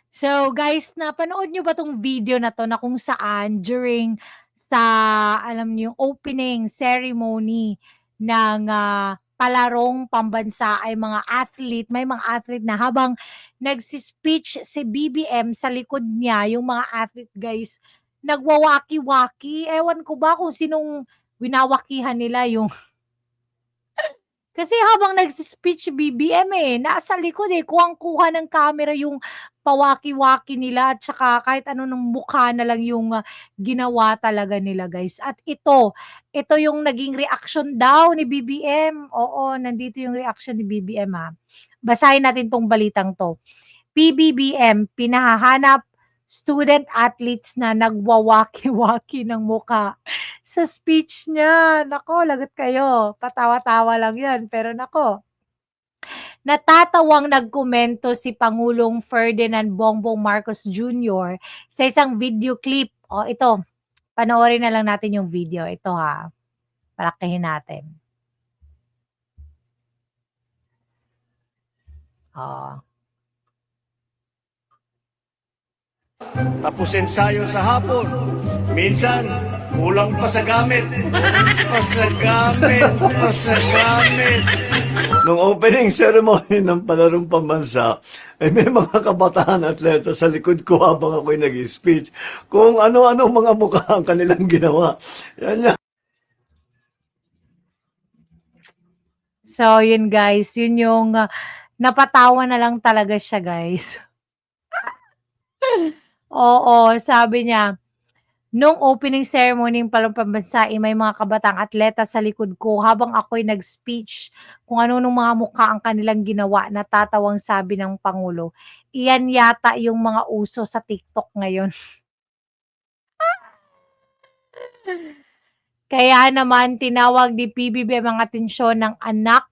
So guys, napanood niyo ba 'tong video na 'to na kung saan during sa alam niyo yung opening ceremony ng, palarong pambansa ay may mga athlete na habang nagsi-speech si BBM sa likod niya yung mga athlete guys, nagwawaki-waki. Ewan ko ba kung sinong winawakihan nila yung kasi habang nagsi-speech si BBM, nasa likod, kuhang-kuha ng camera yung pawaki-waki nila at saka kahit ano ng mukha na lang yung, ginawa talaga nila guys. At ito yung naging reaksyon daw ni BBM. Oo, nandito yung reaksyon ni BBM, Basahin natin 'tong balitang 'to. PBBM, pinahahanap student athletes na nagwawaki-waki ng muka sa speech niya. Naku, lagot kayo. Patawa-tawa lang 'yan, pero naku, natatawang nagkomento si Pangulong Ferdinand Bongbong Marcos Jr. sa isang video clip. O ito, panoorin na lang natin yung video. Ito palakihin natin. Oh. Tapos ensayo sa hapon. Minsan, kulang pa sa gamit. Pa sa gamit. Nung opening ceremony ng palarong pambansa, may mga kabataan atleta sa likod ko habang ako'y nag-speech kung ano-ano mga mukha ang kanilang ginawa. Yan. So, yun guys, yun yung napatawa na lang talaga siya guys. Oo, sabi niya, nung opening ceremony ng palang pambansa, may mga kabatang atleta sa likod ko habang ako'y nag-speech kung ano nung mga mukha ang kanilang ginawa, natatawang sabi ng Pangulo. Iyan yata yung mga uso sa TikTok ngayon. Kaya naman tinawag ni PBBM ang atensyon ng anak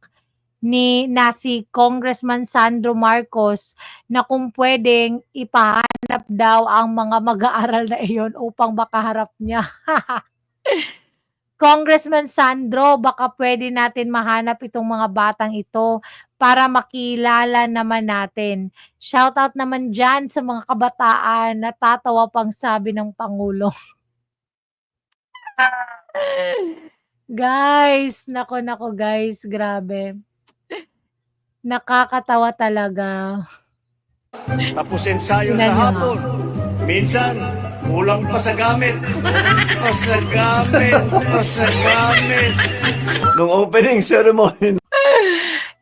na si Congressman Sandro Marcos na kung pwedeng ipahanap daw ang mga mag-aaral na iyon upang makaharap niya. Congressman Sandro, baka pwede natin mahanap itong mga batang ito para makilala naman natin. Shoutout naman dyan sa mga kabataan, natatawa pang sabi ng Pangulo. Guys, nako guys, grabe. Nakakatawa talaga. Tapos ensayo Tingnan sa niyo, hapon. Minsan, kulang pa sa gamit. Pa sa gamit. Nung opening ceremony.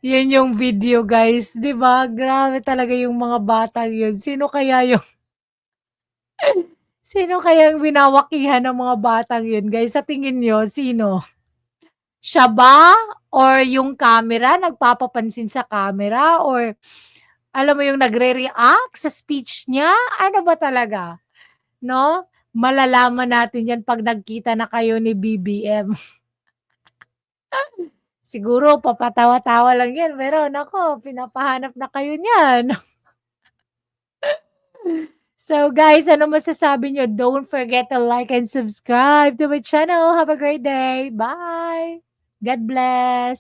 Yun yung video guys, 'di ba? Grabe talaga yung mga batang yun. Sino kaya yung winawakihan ng mga batang yun guys? Sa tingin niyo, sino? Siya ba or yung camera, nagpapapansin sa camera or alam mo yung nagre-react sa speech niya? Ano ba talaga, 'no? Malalaman natin 'yan 'pag nagkita na kayo ni BBM. Siguro papatawa-tawa lang 'yan, pero naku, pinapahanap na kayo niyan. So guys, ano masasabi niyo? Don't forget to like and subscribe to my channel. Have a great day. Bye. God bless.